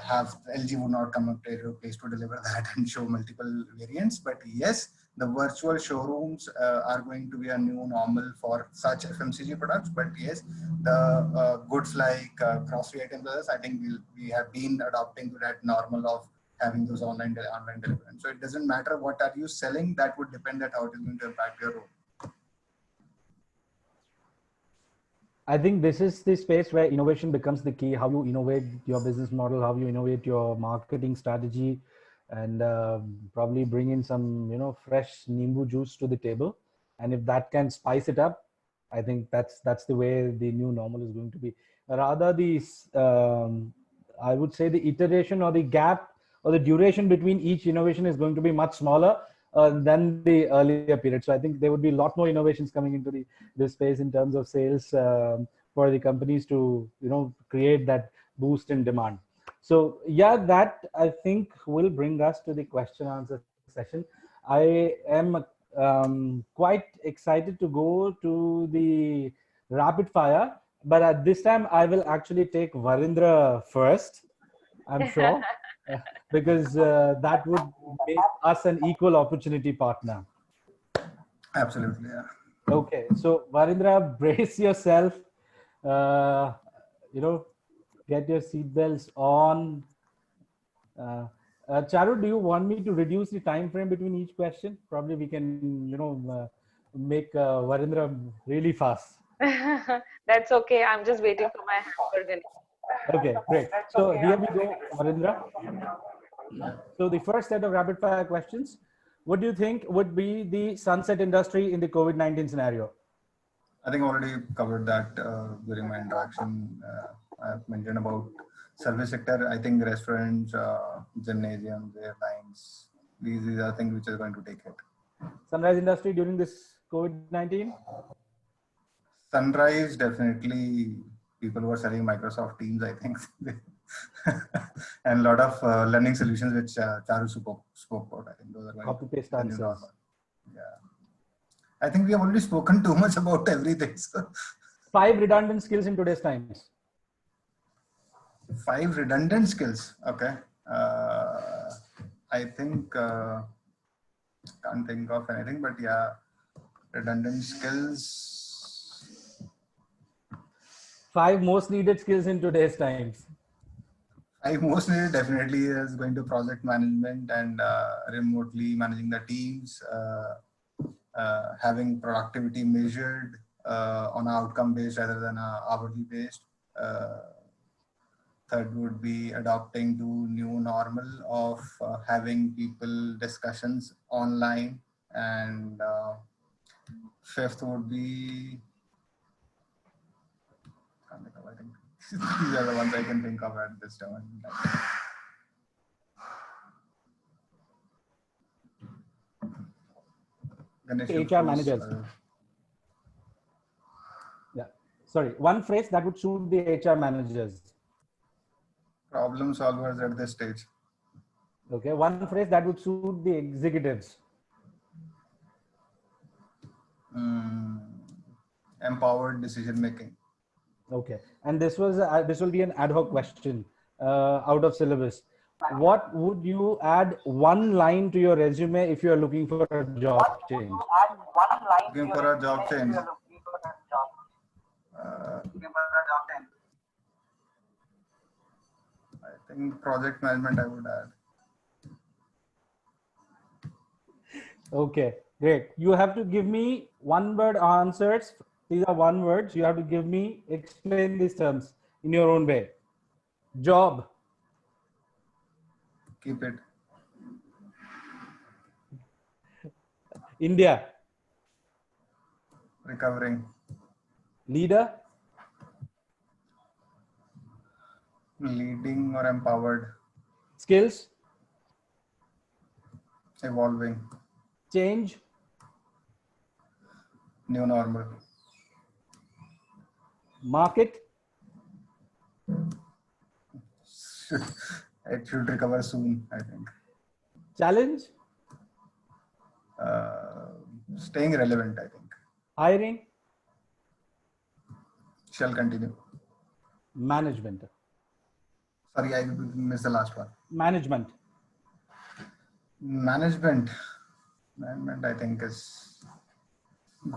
have LG would not come up to your place to deliver that and show multiple variants. But yes, the virtual showrooms are going to be a new normal for such FMCG products. But yes, the goods like grocery items, I think we have been adopting to that normal of having those online delivery. So it doesn't matter what are you selling, that would depend on how it is going to impact your role. I think this is the space where innovation becomes the key. How you innovate your business model, how you innovate your marketing strategy, and probably bring in some fresh Nimbu juice to the table. And if that can spice it up, I think that's the way the new normal is going to be. Rather, I would say the iteration or the gap or the duration between each innovation is going to be much smaller than the earlier period. So I think there would be a lot more innovations coming into this space in terms of sales for the companies to create that boost in demand. So yeah, that I think will bring us to the question answer session. I am quite excited to go to the rapid fire, but at this time I will actually take Varindra first, I'm sure, because that would make us an equal opportunity partner. Absolutely, yeah. Okay, so Varindra, brace yourself. Uh, get your seatbelts on. Charu, do you want me to reduce the time frame between each question? Probably we can, make Varindra really fast. That's okay. I'm just waiting for my hamburger. Okay, great. So here we go, Varindra. So the first set of rapid fire questions. What do you think would be the sunset industry in the COVID-19 scenario? I think I already covered that during my interaction. I have mentioned about service sector. I think restaurants, gymnasiums, airlines, these are things which are going to take it. Sunrise industry during this COVID-19? Sunrise, definitely people who are selling Microsoft Teams, I think. And a lot of learning solutions which Charu spoke about. I think those are going Copy-paste answers. Yeah. I think we have already spoken too much about everything. So. 5 redundant skills in today's times. 5 redundant skills. Okay. I think can't think of anything, but yeah, redundant skills. 5 most needed skills in today's times. 5 most needed definitely is going to project management and remotely managing the teams, having productivity measured on outcome based rather than hourly based. Third would be adopting to new normal of having people discussions online, and fifth would be, I think these are the ones I can think of at this time. Ganesh, you HR froze. managers. Yeah. Sorry. One phrase that would suit the HR managers. Problem solvers at this stage. Okay. One phrase that would suit the executives. Empowered decision making. Okay. And this will be an ad hoc question out of syllabus. What would you add one line to your resume if you are looking for a job change? Looking for a job change. I think project management I would add. Okay, great. You have to give me one word answers. These are one words. You have to give me, explain these terms in your own way. Job, Keep it. India, Recovering. leader, Leading or empowered. skills, Evolving. change, New normal. market, It should recover soon, I think. challenge, Staying relevant, I think. hiring, Shall continue. management. Sorry, I missed the last one. Management. Management, I think, is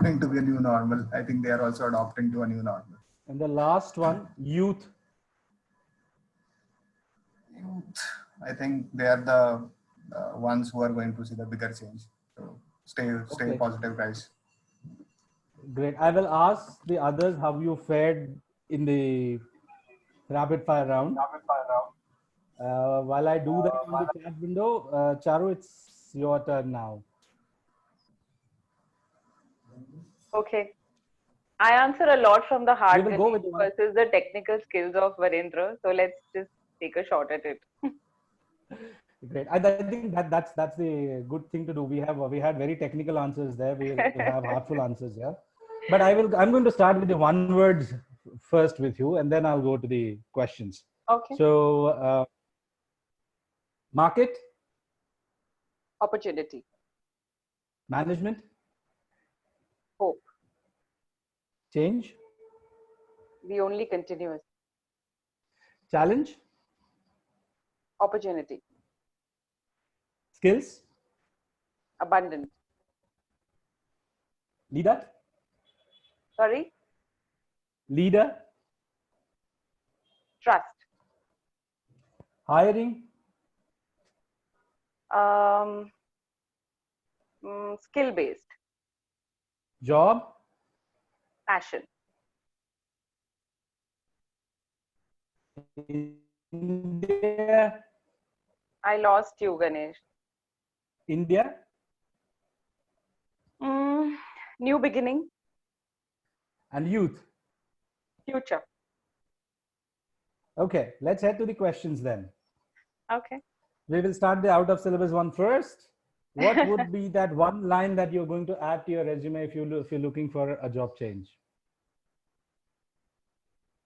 going to be a new normal. I think they are also adopting to a new normal. And the last one, youth. Youth, I think they are the ones who are going to see the bigger change. So stay Okay. positive, guys. Great. I will ask the others how you fared in the rapid fire round. While I do that in the chat window, Charu, it's your turn now. Okay. I answer a lot from the heart We will go with the one. versus the technical skills of Virendra. So let's just take a shot at it. Great. I think that's the good thing to do. We had very technical answers there. We have heartful answers here. But I'm going to start with the one words first with you, and then I'll go to the questions. Okay. So market, Opportunity. management, Hope. change, The only continuous. challenge, Opportunity. skills, Abundant. leader, Sorry. leader, Trust. hiring, Skill based. job, Passion. India, I lost you, Ganesh. India, New beginning. and youth. Future. Okay, let's head to the questions then. Okay. We will start the out of syllabus one first. What would be that one line that you're going to add to your resume if you're looking for a job change?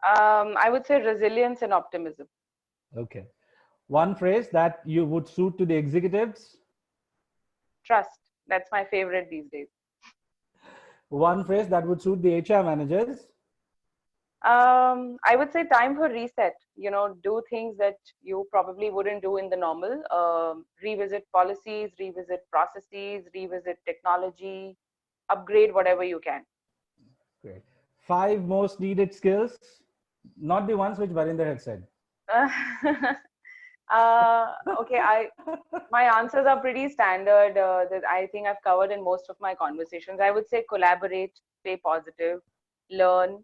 I would say resilience and optimism. Okay. One phrase that you would suit to the executives. Trust. That's my favorite these days. One phrase that would suit the HR managers. I would say time for reset. Do things that you probably wouldn't do in the normal. Revisit policies, revisit processes, revisit technology, upgrade whatever you can. Great. 5 most needed skills, not the ones which Varinder had said. Okay, my answers are pretty standard that I think I've covered in most of my conversations. I would say collaborate, stay positive, learn.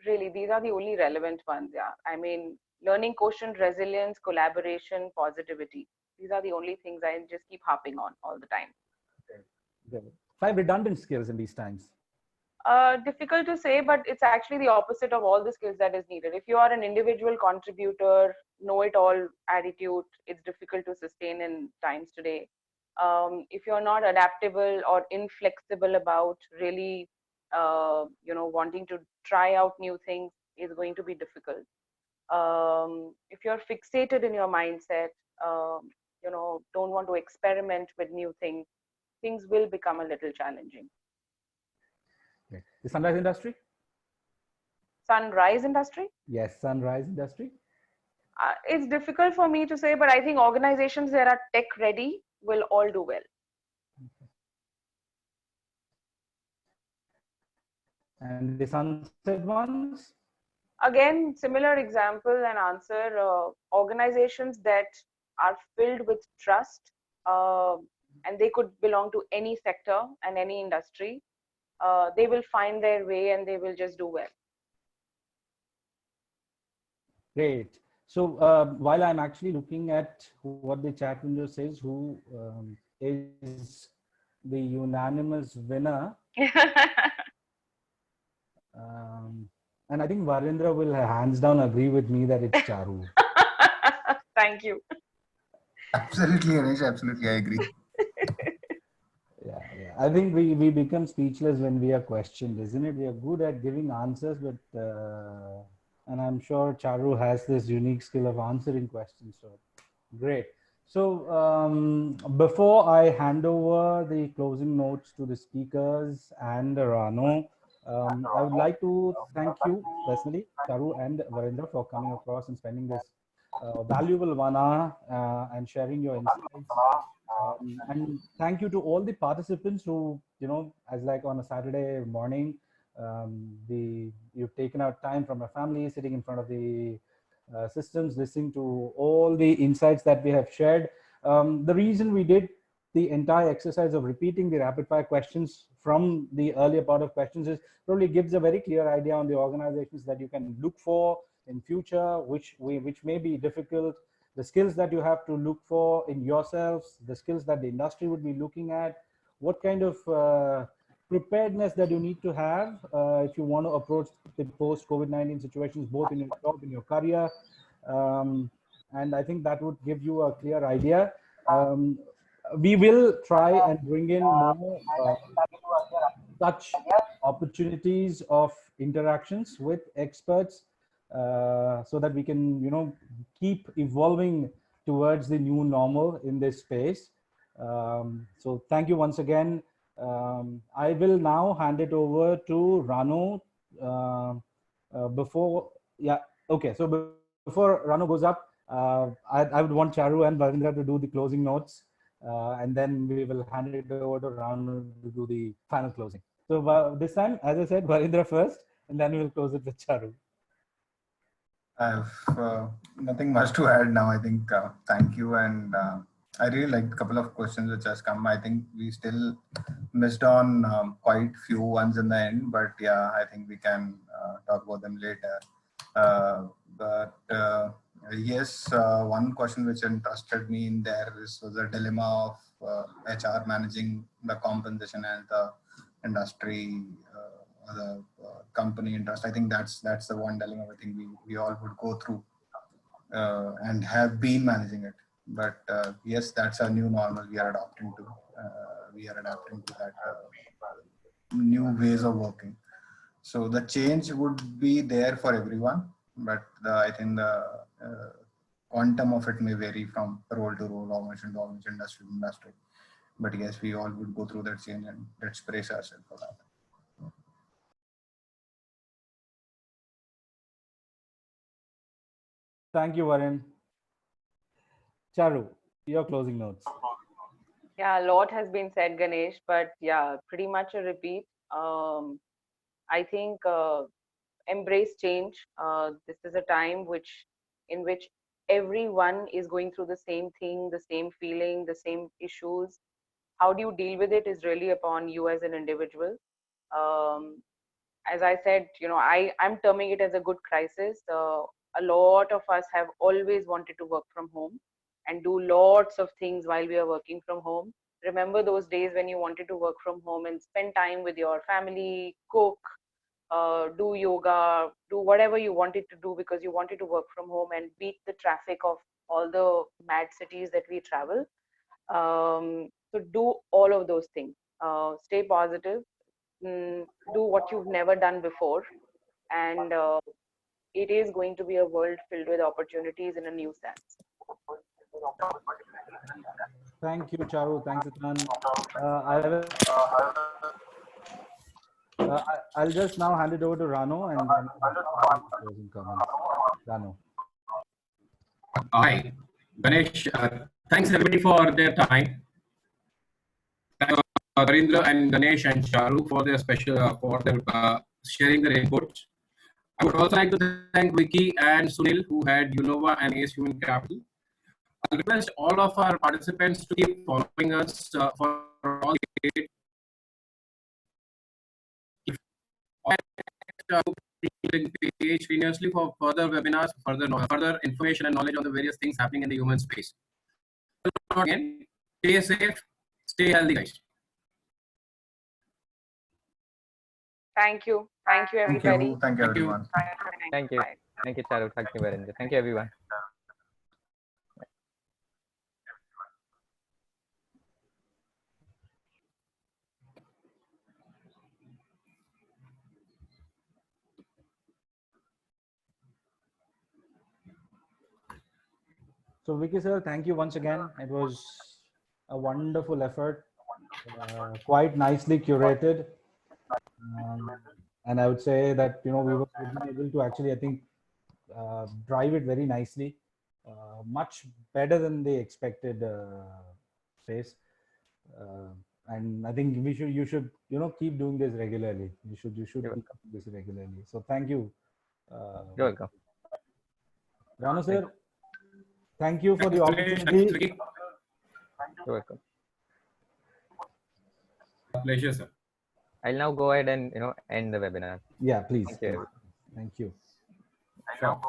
Really, these are the only relevant ones. Yeah, I mean, learning quotient, resilience, collaboration, positivity. These are the only things I just keep harping on all the time. Okay. 5 redundant skills in these times. Difficult to say, but it's actually the opposite of all the skills that is needed. If you are an individual contributor, know-it-all attitude, it's difficult to sustain in times today. if you're not adaptable or inflexible about really, wanting to try out new things, is going to be difficult. If you're fixated in your mindset, don't want to experiment with new things, things will become a little challenging. Okay. The sunrise industry? Sunrise industry? Yes, sunrise industry. It's difficult for me to say, but I think organizations that are tech ready will all do well. And the sunset ones? Again, similar example and answer. Organizations that are filled with trust, and they could belong to any sector and any industry. They will find their way and they will just do well. Great. So while I'm actually looking at what the chat window says, who is the unanimous winner? And I think Varendra will hands down agree with me that it's Charu. Thank you. Absolutely, Anish. Absolutely, I agree. Yeah. I think we become speechless when we are questioned, isn't it? We are good at giving answers, but and I'm sure Charu has this unique skill of answering questions. So great. So before I hand over the closing notes to the speakers and Rano, I would like to thank you personally, Charu and Varendra, for coming across and spending this valuable 1 hour and sharing your insights. And thank you to all the participants who, as like on a Saturday morning, you've taken out time from your family, sitting in front of the systems, listening to all the insights that we have shared. The reason we did the entire exercise of repeating the rapid fire questions from the earlier part of questions is probably gives a very clear idea on the organizations that you can look for in future, which may be difficult, the skills that you have to look for in yourselves, the skills that the industry would be looking at, what kind of preparedness that you need to have if you want to approach the post-COVID-19 situations, both in your job, in your career. And I think that would give you a clear idea. We will try and bring in more such opportunities of interactions with experts so that we can, keep evolving towards the new normal in this space. So thank you once again. I will now hand it over to Rano. So before Rano goes up, I would want Charu and Varendra to do the closing notes, and then we will hand it over to Rano to do the final closing. So this time, as I said, Varendra first, and then we will close it with Charu. I have nothing much to add now. I think thank you, and I really liked a couple of questions which has come. I think we still missed on quite few ones in the end, but yeah, I think we can talk about them later. Yes, one question which interested me in there was a dilemma of HR managing the compensation and the industry, the company interest. I think that's the one dilemma I think we all would go through and have been managing it. But yes, that's a new normal we are adapting to. We are adapting to that new ways of working. So the change would be there for everyone, but I think the quantum of it may vary from role to role, organization to organization, industry to industry. But yes, we all would go through that change, and let's brace ourselves for that. Thank you, Varun. Charu, your closing notes. Yeah, a lot has been said, Ganesh, but yeah, pretty much a repeat. I think embrace change. This is a time in which everyone is going through the same thing, the same feeling, the same issues. How do you deal with it is really upon you as an individual. As I said, I'm terming it as a good crisis. A lot of us have always wanted to work from home and do lots of things while we are working from home. Remember those days when you wanted to work from home and spend time with your family, cook, do yoga, do whatever you wanted to do because you wanted to work from home and beat the traffic of all the mad cities that we travel. So do all of those things. Stay positive. Do what you've never done before, and it is going to be a world filled with opportunities in a new sense. Thank you, Charu. Thanks a ton. I'll just now hand it over to Rano and then closing comments. Rano. Hi, Ganesh. Thanks everybody for their time. Narendra and Ganesh and Charu for their for their sharing their inputs. I would also like to thank Vicky and Sunil who had Unova and Ace Human Capital. I request all of our participants to keep following us for all the page continuously for further webinars, further information and knowledge on the various things happening in the human space. Again, stay safe, stay healthy, guys. Thank you. Thank you, everybody. Thank you, everyone. Thank you. Thank you, Charu. Thank you, Virendra. Thank you, everyone. So Vicky sir, thank you once again. It was a wonderful effort, quite nicely curated. And I would say that, we were able to actually, I think, drive it very nicely, much better than the expected pace. And I think you should, keep doing this regularly. You should keep doing this regularly. So thank you. You're welcome. Rano sir, thank you for the opportunity. You're welcome. Pleasure, sir. I'll now go ahead and end the webinar. Yeah, please. Thank you. Thank you. Sure.